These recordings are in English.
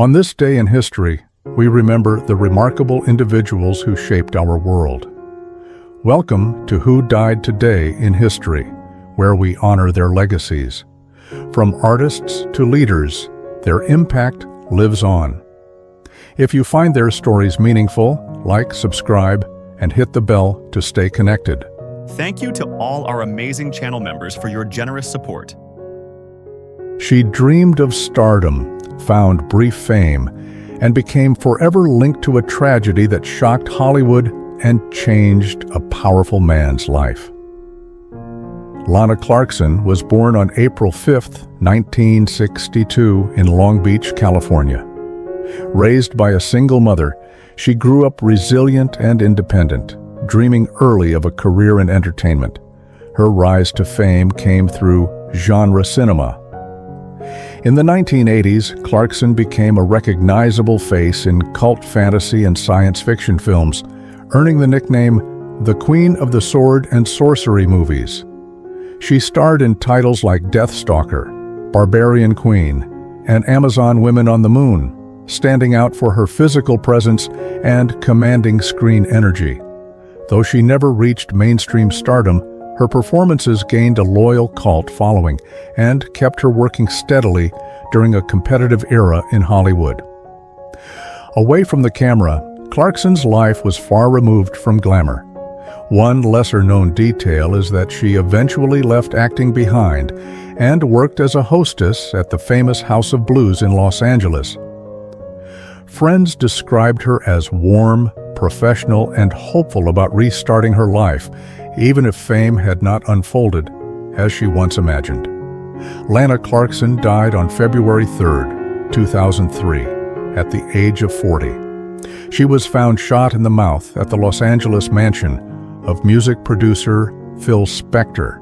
On this day in history, we remember the remarkable individuals who shaped our world. Welcome to Who Died Today in History, where we honor their legacies. From artists to leaders, their impact lives on. If you find their stories meaningful, like, subscribe, and hit the bell to stay connected. Thank you to all our amazing channel members for your generous support. She dreamed of stardom, found brief fame, and became forever linked to a tragedy that shocked Hollywood and changed a powerful man's life. Lana Clarkson was born on April 5, 1962, in Long Beach, California. Raised by a single mother, she grew up resilient and independent, dreaming early of a career in entertainment. Her rise to fame came through genre cinema. In the 1980s, Clarkson became a recognizable face in cult fantasy and science fiction films, earning the nickname the Queen of the Sword and Sorcery movies. She starred in titles like Deathstalker, Barbarian Queen, and Amazon Women on the Moon, standing out for her physical presence and commanding screen energy. Though she never reached mainstream stardom, her performances gained a loyal cult following and kept her working steadily during a competitive era in Hollywood. Away from the camera, Clarkson's life was far removed from glamour. One lesser-known detail is that she eventually left acting behind and worked as a hostess at the famous House of Blues in Los Angeles. Friends described her as warm, professional, and hopeful about restarting her life, even if fame had not unfolded as she once imagined. Lana Clarkson died on February 3, 2003, at the age of 40. She was found shot in the mouth at the Los Angeles mansion of music producer Phil Spector.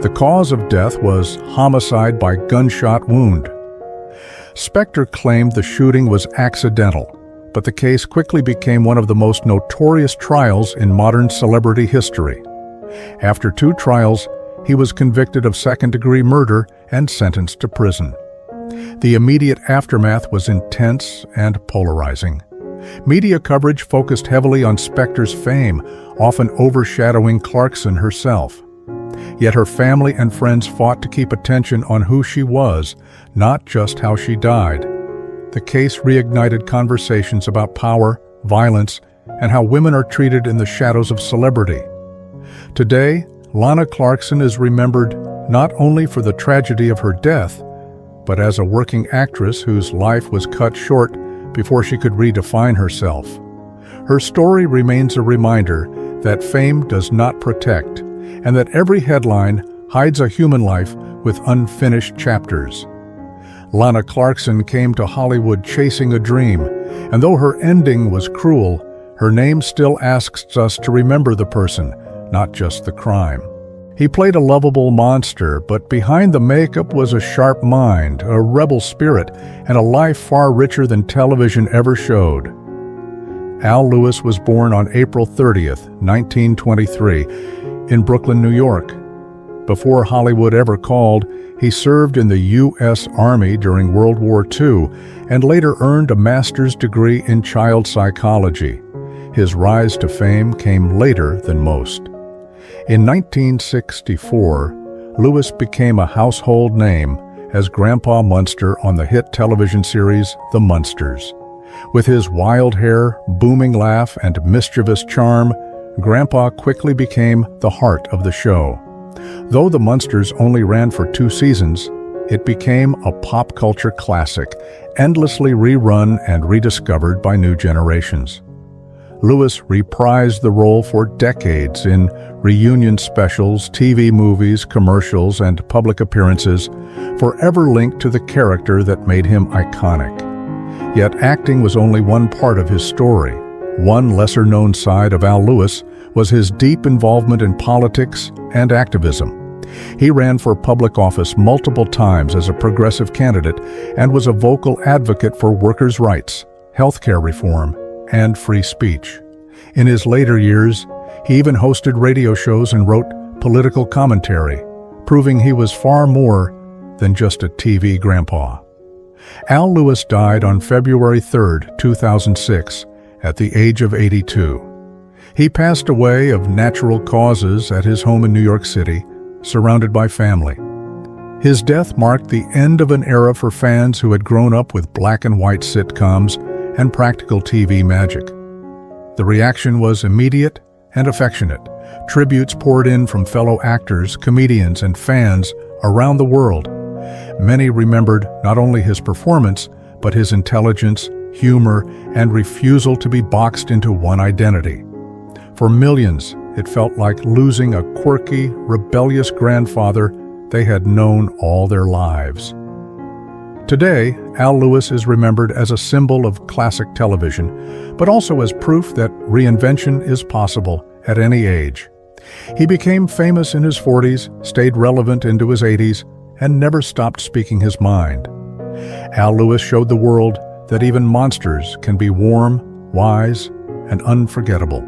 The cause of death was homicide by gunshot wound. Spector claimed the shooting was accidental, but the case quickly became one of the most notorious trials in modern celebrity history. After 2 trials, he was convicted of second-degree murder and sentenced to prison. The immediate aftermath was intense and polarizing. Media coverage focused heavily on Spector's fame, often overshadowing Clarkson herself. Yet her family and friends fought to keep attention on who she was, not just how she died. The case reignited conversations about power, violence, and how women are treated in the shadows of celebrity. Today, Lana Clarkson is remembered not only for the tragedy of her death, but as a working actress whose life was cut short before she could redefine herself. Her story remains a reminder that fame does not protect, and that every headline hides a human life with unfinished chapters. Lana Clarkson came to Hollywood chasing a dream, and though her ending was cruel, her name still asks us to remember the person, not just the crime. He played a lovable monster, but behind the makeup was a sharp mind, a rebel spirit, and a life far richer than television ever showed. Al Lewis was born on April 30th, 1923, in Brooklyn, New York. Before Hollywood ever called, he served in the U.S. Army during World War II and later earned a master's degree in child psychology. His rise to fame came later than most. In 1964, Lewis became a household name as Grandpa Munster on the hit television series The Munsters. With his wild hair, booming laugh, and mischievous charm, Grandpa quickly became the heart of the show. Though The Munsters only ran for 2 seasons, it became a pop culture classic, endlessly rerun and rediscovered by new generations. Lewis reprised the role for decades in reunion specials, TV movies, commercials, and public appearances, forever linked to the character that made him iconic. Yet acting was only one part of his story. One lesser-known side of Al Lewis was his deep involvement in politics and activism. He ran for public office multiple times as a progressive candidate and was a vocal advocate for workers' rights, healthcare reform, and free speech. In his later years, he even hosted radio shows and wrote political commentary, proving he was far more than just a TV grandpa. Al Lewis died on February 3, 2006, at the age of 82. He passed away of natural causes at his home in New York City, surrounded by family. His death marked the end of an era for fans who had grown up with black and white sitcoms and practical TV magic. The reaction was immediate and affectionate. Tributes poured in from fellow actors, comedians, and fans around the world. Many remembered not only his performance, but his intelligence, humor, and refusal to be boxed into one identity. For millions, it felt like losing a quirky, rebellious grandfather they had known all their lives. Today, Al Lewis is remembered as a symbol of classic television, but also as proof that reinvention is possible at any age. He became famous in his 40s, stayed relevant into his 80s, and never stopped speaking his mind. Al Lewis showed the world that even monsters can be warm, wise, and unforgettable,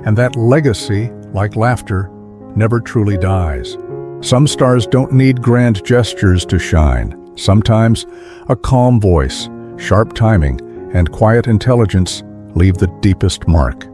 and that legacy, like laughter, never truly dies. Some stars don't need grand gestures to shine. Sometimes a calm voice, sharp timing, and quiet intelligence leave the deepest mark.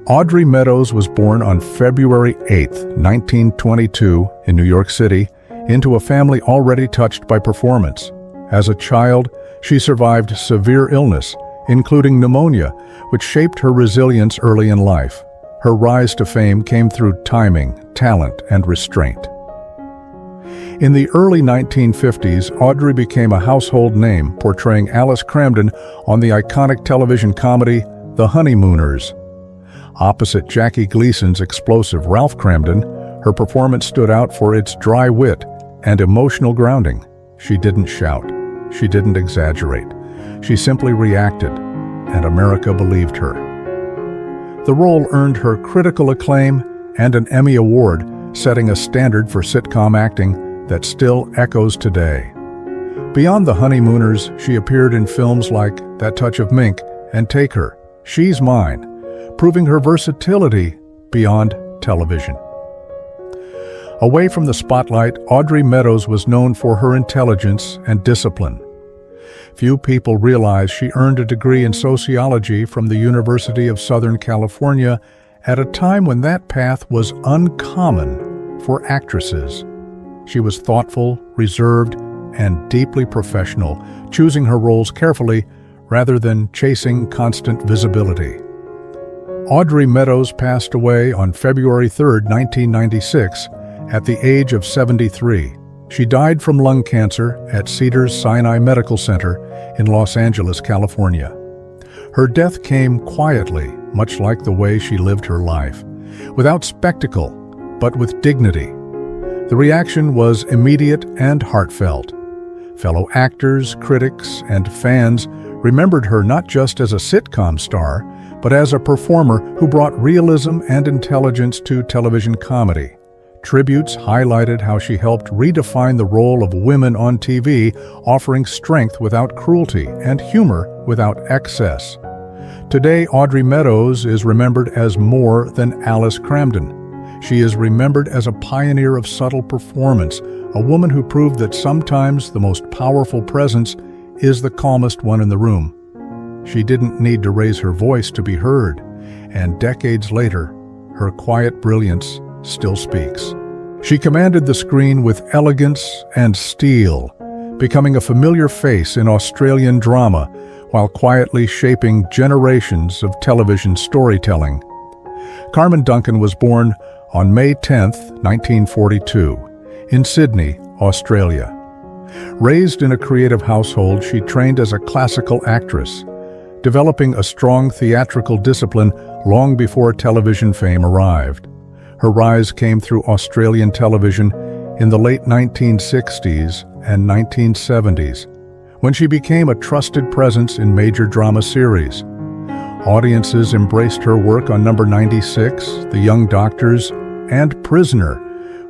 Audrey Meadows was born on February 8, 1922, in New York City, into a family already touched by performance. As a child, she survived severe illness, including pneumonia, which shaped her resilience early in life. Her rise to fame came through timing, talent, and restraint. In the early 1950s, Audrey became a household name, portraying Alice Kramden on the iconic television comedy The Honeymooners. Opposite Jackie Gleason's explosive Ralph Kramden, her performance stood out for its dry wit and emotional grounding. She didn't shout. She didn't exaggerate. She simply reacted, and America believed her. The role earned her critical acclaim and an Emmy Award, setting a standard for sitcom acting that still echoes today. Beyond The Honeymooners, she appeared in films like That Touch of Mink and Take Her, She's Mine, proving her versatility beyond television. Away from the spotlight, Audrey Meadows was known for her intelligence and discipline. Few people realize she earned a degree in sociology from the University of Southern California at a time when that path was uncommon for actresses. She was thoughtful, reserved, and deeply professional, choosing her roles carefully rather than chasing constant visibility. Audrey Meadows passed away on February 3, 1996, at the age of 73. She died from lung cancer at Cedars-Sinai Medical Center in Los Angeles, California. Her death came quietly, much like the way she lived her life, without spectacle, but with dignity. The reaction was immediate and heartfelt. Fellow actors, critics, and fans remembered her not just as a sitcom star, but as a performer who brought realism and intelligence to television comedy. Tributes highlighted how she helped redefine the role of women on TV, offering strength without cruelty and humor without excess. Today, Audrey Meadows is remembered as more than Alice Kramden. She is remembered as a pioneer of subtle performance, a woman who proved that sometimes the most powerful presence is the calmest one in the room. She didn't need to raise her voice to be heard, and decades later, her quiet brilliance still speaks. She commanded the screen with elegance and steel, becoming a familiar face in Australian drama while quietly shaping generations of television storytelling. Carmen Duncan was born on May 10, 1942, in Sydney, Australia. Raised in a creative household, she trained as a classical actress, developing a strong theatrical discipline long before television fame arrived. Her rise came through Australian television in the late 1960s and 1970s, when she became a trusted presence in major drama series. Audiences embraced her work on Number 96, The Young Doctors, and Prisoner,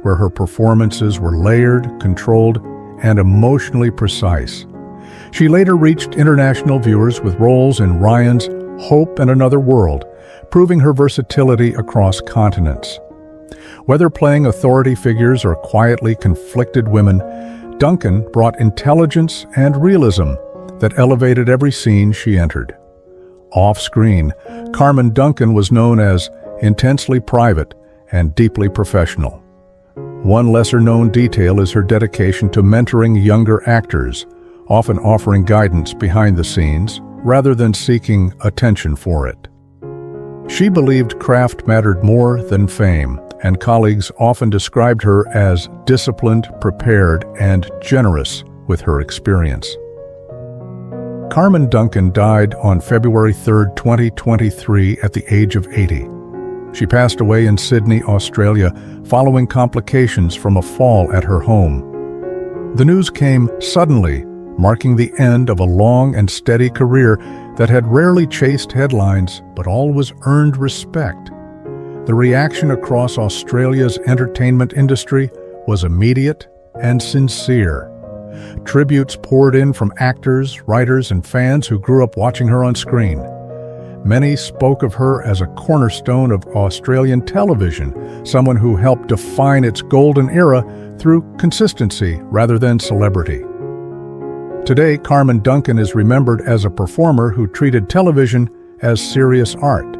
where her performances were layered, controlled, and emotionally precise. She later reached international viewers with roles in Ryan's Hope and Another World, proving her versatility across continents. Whether playing authority figures or quietly conflicted women, Duncan brought intelligence and realism that elevated every scene she entered. Off-screen, Carmen Duncan was known as intensely private and deeply professional. One lesser-known detail is her dedication to mentoring younger actors, often offering guidance behind the scenes rather than seeking attention for it. She believed craft mattered more than fame, and colleagues often described her as disciplined, prepared, and generous with her experience. Carmen Duncan died on February 3, 2023, at the age of 80. She passed away in Sydney, Australia, following complications from a fall at her home. The news came suddenly, marking the end of a long and steady career that had rarely chased headlines but always earned respect. The reaction across Australia's entertainment industry was immediate and sincere. Tributes poured in from actors, writers, and fans who grew up watching her on screen. Many spoke of her as a cornerstone of Australian television, someone who helped define its golden era through consistency rather than celebrity. Today, Carmen Duncan is remembered as a performer who treated television as serious art.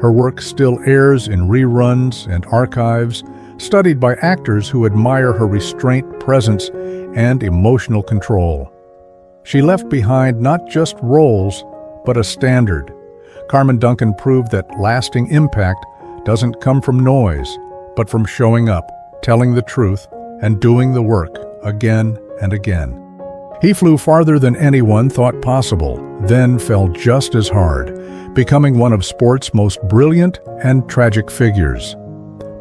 Her work still airs in reruns and archives, studied by actors who admire her restraint, presence, and emotional control. She left behind not just roles, but a standard. Carmen Duncan proved that lasting impact doesn't come from noise, but from showing up, telling the truth, and doing the work again and again. He flew farther than anyone thought possible, then fell just as hard, becoming one of sport's most brilliant and tragic figures.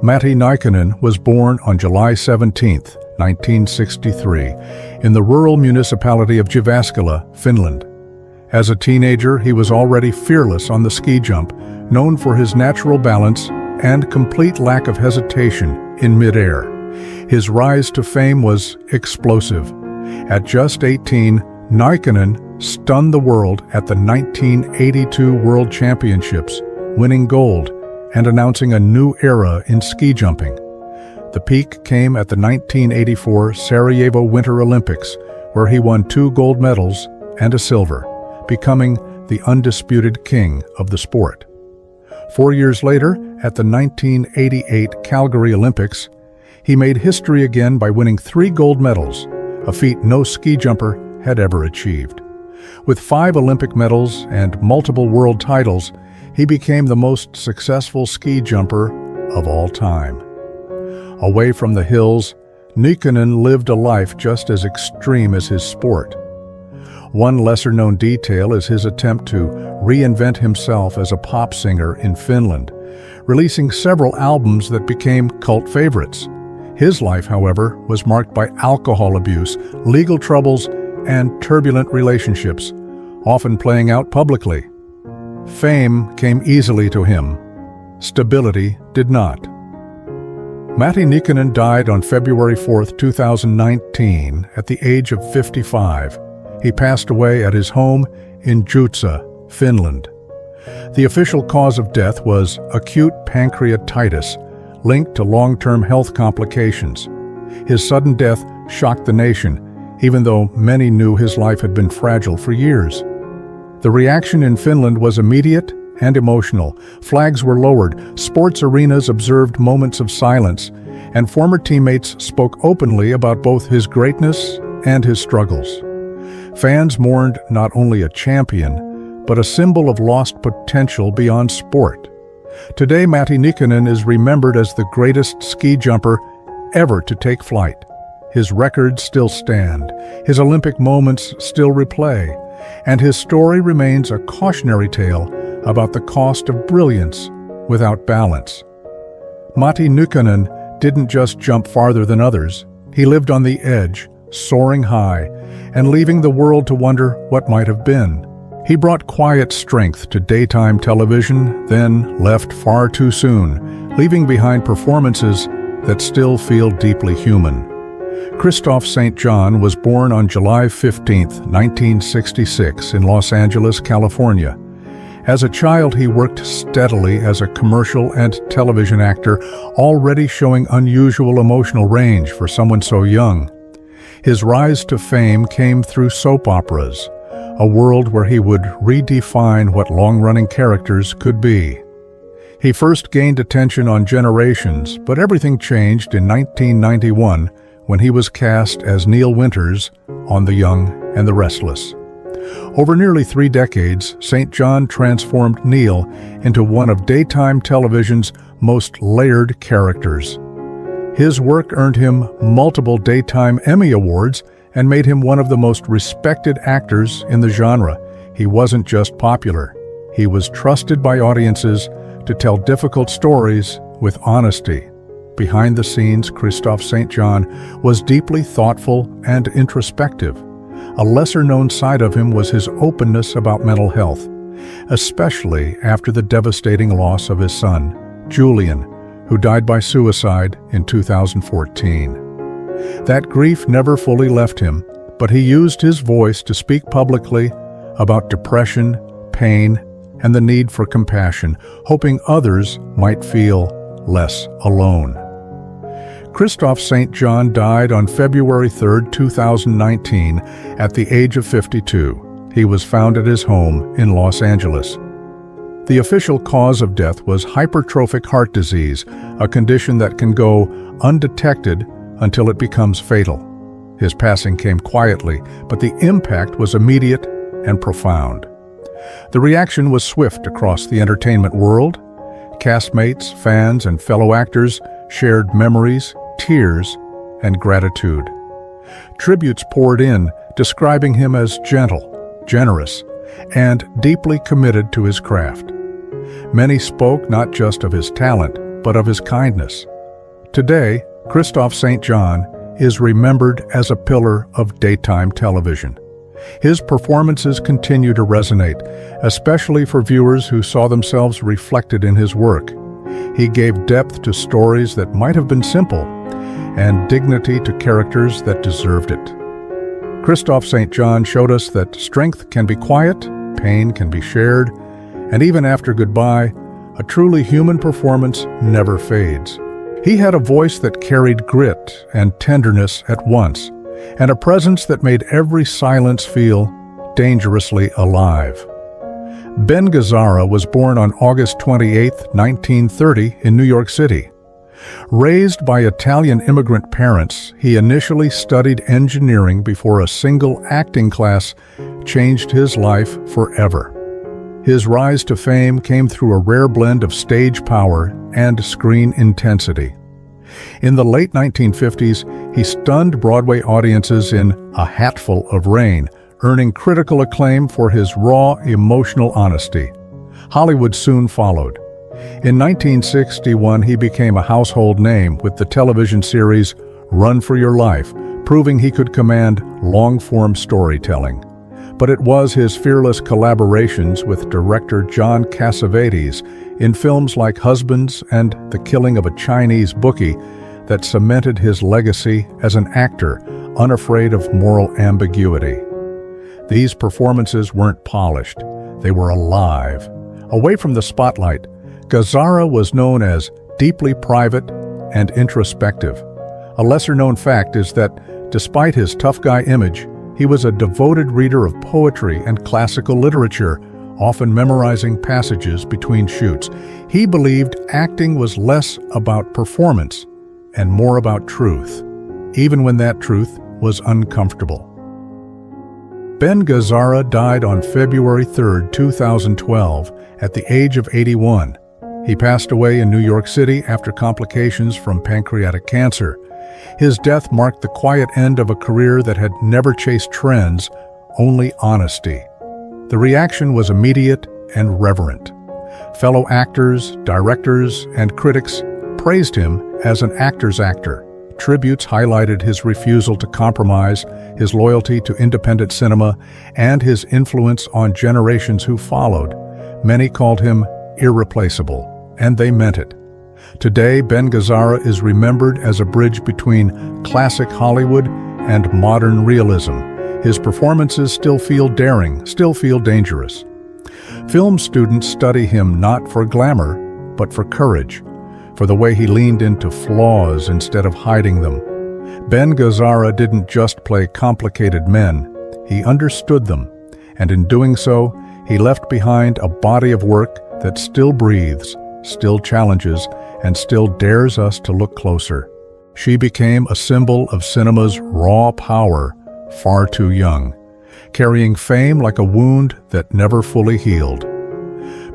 Matti Nykänen was born on July 17, 1963, in the rural municipality of Jyväskylä, Finland. As a teenager, he was already fearless on the ski jump, known for his natural balance and complete lack of hesitation in midair. His rise to fame was explosive. At just 18, Nykänen stunned the world at the 1982 World Championships, winning gold and announcing a new era in ski jumping. The peak came at the 1984 Sarajevo Winter Olympics, where he won 2 gold medals and a silver, becoming the undisputed king of the sport. 4 years later, at the 1988 Calgary Olympics, he made history again by winning 3 gold medals, a feat no ski jumper had ever achieved. With 5 Olympic medals and multiple world titles, he became the most successful ski jumper of all time. Away from the hills, Nykänen lived a life just as extreme as his sport. One lesser-known detail is his attempt to reinvent himself as a pop singer in Finland, releasing several albums that became cult favorites. His life, however, was marked by alcohol abuse, legal troubles, and turbulent relationships, often playing out publicly. Fame came easily to him. Stability did not. Matti Nykänen died on February 4, 2019, at the age of 55. He passed away at his home in Jutsa, Finland. The official cause of death was acute pancreatitis, linked to long-term health complications. His sudden death shocked the nation, even though many knew his life had been fragile for years. The reaction in Finland was immediate and emotional. Flags were lowered, sports arenas observed moments of silence, and former teammates spoke openly about both his greatness and his struggles. Fans mourned not only a champion, but a symbol of lost potential beyond sport. Today, Matti Nykänen is remembered as the greatest ski jumper ever to take flight. His records still stand, his Olympic moments still replay, and his story remains a cautionary tale about the cost of brilliance without balance. Matti Nykänen didn't just jump farther than others. He lived on the edge, soaring high, and leaving the world to wonder what might have been. He brought quiet strength to daytime television, then left far too soon, leaving behind performances that still feel deeply human. Christophe St. John was born on July 15, 1966, in Los Angeles, California. As a child, he worked steadily as a commercial and television actor, already showing unusual emotional range for someone so young. His rise to fame came through soap operas, a world where he would redefine what long-running characters could be. He first gained attention on Generations, but everything changed in 1991 when he was cast as Neil Winters on The Young and the Restless. Over nearly 3 decades, St. John transformed Neil into one of daytime television's most layered characters. His work earned him multiple Daytime Emmy Awards and made him one of the most respected actors in the genre. He wasn't just popular. He was trusted by audiences to tell difficult stories with honesty. Behind the scenes, Christophe St. John was deeply thoughtful and introspective. A lesser-known side of him was his openness about mental health, especially after the devastating loss of his son, Julian, who died by suicide in 2014. That grief never fully left him, but he used his voice to speak publicly about depression, pain, and the need for compassion, hoping others might feel less alone. Christophe St. John died on February 3, 2019, at the age of 52. He was found at his home in Los Angeles. The official cause of death was hypertrophic heart disease, a condition that can go undetected until it becomes fatal. His passing came quietly, but the impact was immediate and profound. The reaction was swift across the entertainment world. Castmates, fans, and fellow actors shared memories, tears, and gratitude. Tributes poured in, describing him as gentle, generous, and deeply committed to his craft. Many spoke not just of his talent, but of his kindness. Today, Christophe St. John is remembered as a pillar of daytime television. His performances continue to resonate, especially for viewers who saw themselves reflected in his work. He gave depth to stories that might have been simple, and dignity to characters that deserved it. Christophe St. John showed us that strength can be quiet, pain can be shared, and even after goodbye, a truly human performance never fades. He had a voice that carried grit and tenderness at once, and a presence that made every silence feel dangerously alive. Ben Gazzara was born on August 28, 1930, in New York City. Raised by Italian immigrant parents, he initially studied engineering before a single acting class changed his life forever. His rise to fame came through a rare blend of stage power and screen intensity. In the late 1950s, he stunned Broadway audiences in A Hatful of Rain, earning critical acclaim for his raw, emotional honesty. Hollywood soon followed. In 1961, he became a household name with the television series Run for Your Life, proving he could command long-form storytelling. But it was his fearless collaborations with director John Cassavetes in films like Husbands and The Killing of a Chinese Bookie that cemented his legacy as an actor unafraid of moral ambiguity. These performances weren't polished, they were alive. Away from the spotlight, Gazzara was known as deeply private and introspective. A lesser-known fact is that, despite his tough guy image, he was a devoted reader of poetry and classical literature, often memorizing passages between shoots. He believed acting was less about performance and more about truth, even when that truth was uncomfortable. Ben Gazzara died on February 3, 2012, at the age of 81. He passed away in New York City after complications from pancreatic cancer. His death marked the quiet end of a career that had never chased trends, only honesty. The reaction was immediate and reverent. Fellow actors, directors, and critics praised him as an actor's actor. Tributes highlighted his refusal to compromise, his loyalty to independent cinema, and his influence on generations who followed. Many called him irreplaceable, and they meant it. Today, Ben Gazzara is remembered as a bridge between classic Hollywood and modern realism. His performances still feel daring, still feel dangerous. Film students study him not for glamour, but for courage, for the way he leaned into flaws instead of hiding them. Ben Gazzara didn't just play complicated men, he understood them, and in doing so, he left behind a body of work that still breathes, still challenges, and still dares us to look closer. She became a symbol of cinema's raw power, far too young, carrying fame like a wound that never fully healed.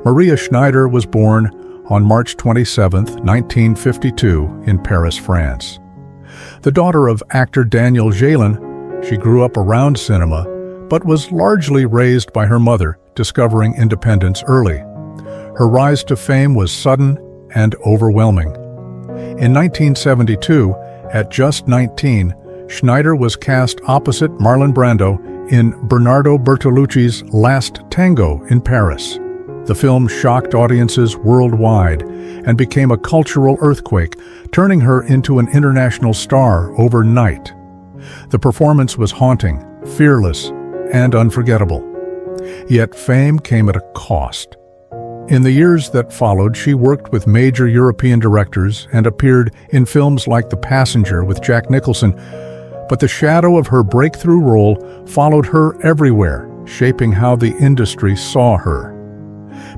Maria Schneider was born on March 27, 1952, in Paris, France. The daughter of actor Daniel Jalin, she grew up around cinema, but was largely raised by her mother, discovering independence early. Her rise to fame was sudden and overwhelming. In 1972, at just 19, Schneider was cast opposite Marlon Brando in Bernardo Bertolucci's Last Tango in Paris. The film shocked audiences worldwide and became a cultural earthquake, turning her into an international star overnight. The performance was haunting, fearless, and unforgettable. Yet fame came at a cost. In the years that followed, she worked with major European directors and appeared in films like The Passenger with Jack Nicholson, but the shadow of her breakthrough role followed her everywhere, shaping how the industry saw her.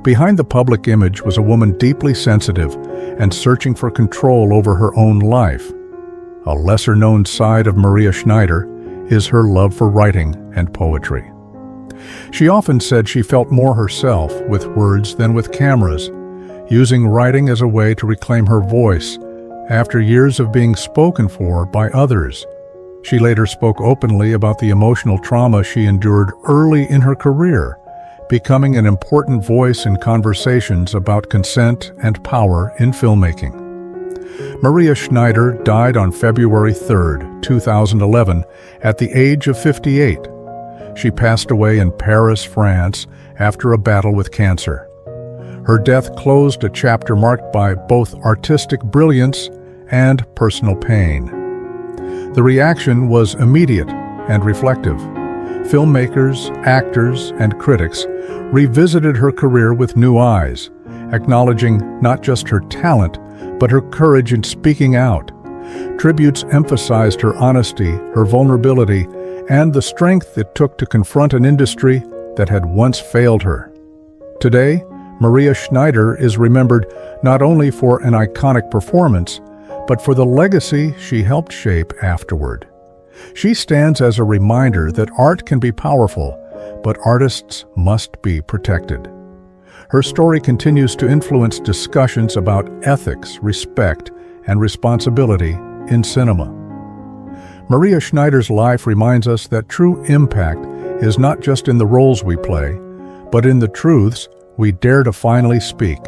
Behind the public image was a woman deeply sensitive and searching for control over her own life. A lesser-known side of Maria Schneider is her love for writing and poetry. She often said she felt more herself with words than with cameras, using writing as a way to reclaim her voice after years of being spoken for by others. She later spoke openly about the emotional trauma she endured early in her career, becoming an important voice in conversations about consent and power in filmmaking. Maria Schneider died on February 3, 2011, at the age of 58. She passed away in Paris, France, after a battle with cancer. Her death closed a chapter marked by both artistic brilliance and personal pain. The reaction was immediate and reflective. Filmmakers, actors, and critics revisited her career with new eyes, acknowledging not just her talent, but her courage in speaking out. Tributes emphasized her honesty, her vulnerability, and the strength it took to confront an industry that had once failed her. Today, Maria Schneider is remembered not only for an iconic performance, but for the legacy she helped shape afterward. She stands as a reminder that art can be powerful, but artists must be protected. Her story continues to influence discussions about ethics, respect, and responsibility in cinema. Maria Schneider's life reminds us that true impact is not just in the roles we play, but in the truths we dare to finally speak.